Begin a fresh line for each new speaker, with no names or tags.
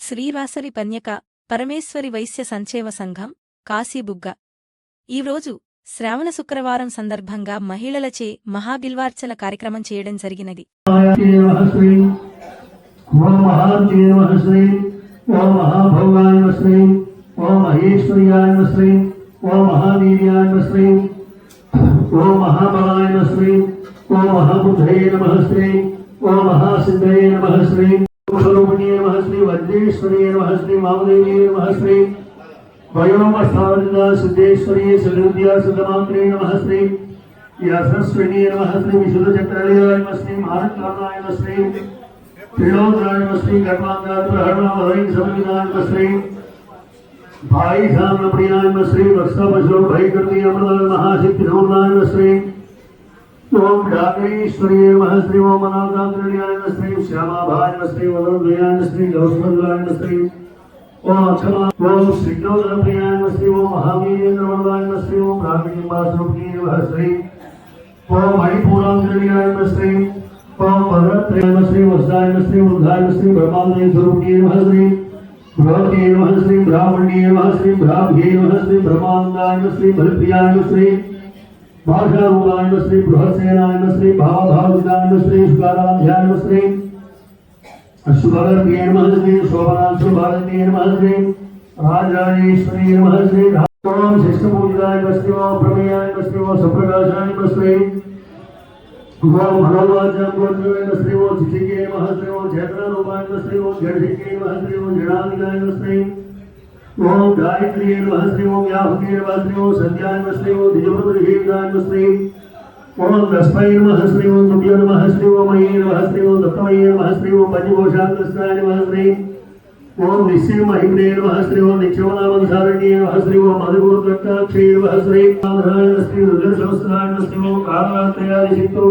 శ్రీవాసరి పన్యక పరమేశ్వరి వైశ్య సంక్షేమ సంఘం కాశీబుగ్గ ఈరోజు శ్రావణ శుక్రవారం సందర్భంగా మహిళలచే మహాబిల్వార్చన కార్యక్రమం చేయడం జరిగినది.
श्री वज्रेश्वरी नमः श्री मामदेवी नमः श्री वयोमस्थावृता सिद्धेश्वरी सुविद्या सुधमात्रे नमः श्री यशस्विनी नमः श्री विशुद्धचक्रालयाय नमः श्री महारत्नाय नमः श्री त्रिलोकराय नमः श्री कर्मांगात्प्रहरणावहै समविदाय नमः श्री भाई सामप्रियाय नमः श्री वत्सपशो भयकृति अमृताय महासिद्धिनोदाय नमः श्री ओम डाकेश्वरी नमः श्री ओम अनाथात्रेयाय नमः श्री श्यामाभाय नमः श्री वरुणद्वयाय नमः श्री गौस्मद्वाय नमः श्री ओम क्षमा ओम श्रीज्ञोदरप्रियाय नमः श्री ओम महावीरेन्द्रवरदाय नमः श्री ओम रामकिंबासरूपिणी नमः श्री ओम मणिपूरांतर्याय नमः श्री ओम भद्रत्रय नमः श्री वत्साय नमः श्री वृद्धाय नमः श्री ब्रह्मांडे स्वरूपिणी नमः श्री बृहते नमः श्री ब्राह्मणे नमः श्री ब्राह्मणे नमः श्री ब्रह्मांडाय नमः श्री बलप्रियाय नमः श्री भाषारूपाय नमः श्री बृहत्सेनाय नमः श्री भावभावजिताय नमः श्री सुकाराध्याय नमः श्री शुभगर्भे नमः श्री शोभनाशुभारते नमः श्री राजराजेश्वरी नमः श्री ओम शिष्टपूजिताय नमः श्री ओम प्रमेयाय नमः श्री ओम सुप्रकाशाय नमः श्री ओम मनोवाचां गोत्रवे नमः श्री ओम चिचिके नमः श्री ओम चैत्ररूपाय नमः श्री ओम जडशिके नमः श्री ओम जडादिकाय नमः श्री ओम गायत्री नमः श्री ओम याहुते नमः श्री ओम संध्याय नमः श्री ओम द्विजप्रतिदेवताय नमः श्री ओम दस्मै नमः श्री ओम तुभ्यो नमः श्री ओम मये नमः श्री ओम दत्तमये नमः श्री ओम पंचकोशाग्रस्ताय नमः श्री ओम निश्चयमहिम्ने नमः श्री ओम नित्यमनामधारण्ये नमः श्री ओम मधुपूर्वकटाक्षे नमः श्री श्री रुद्रसहस्राय नमः श्री ओम कालात्रयादिशिक्तो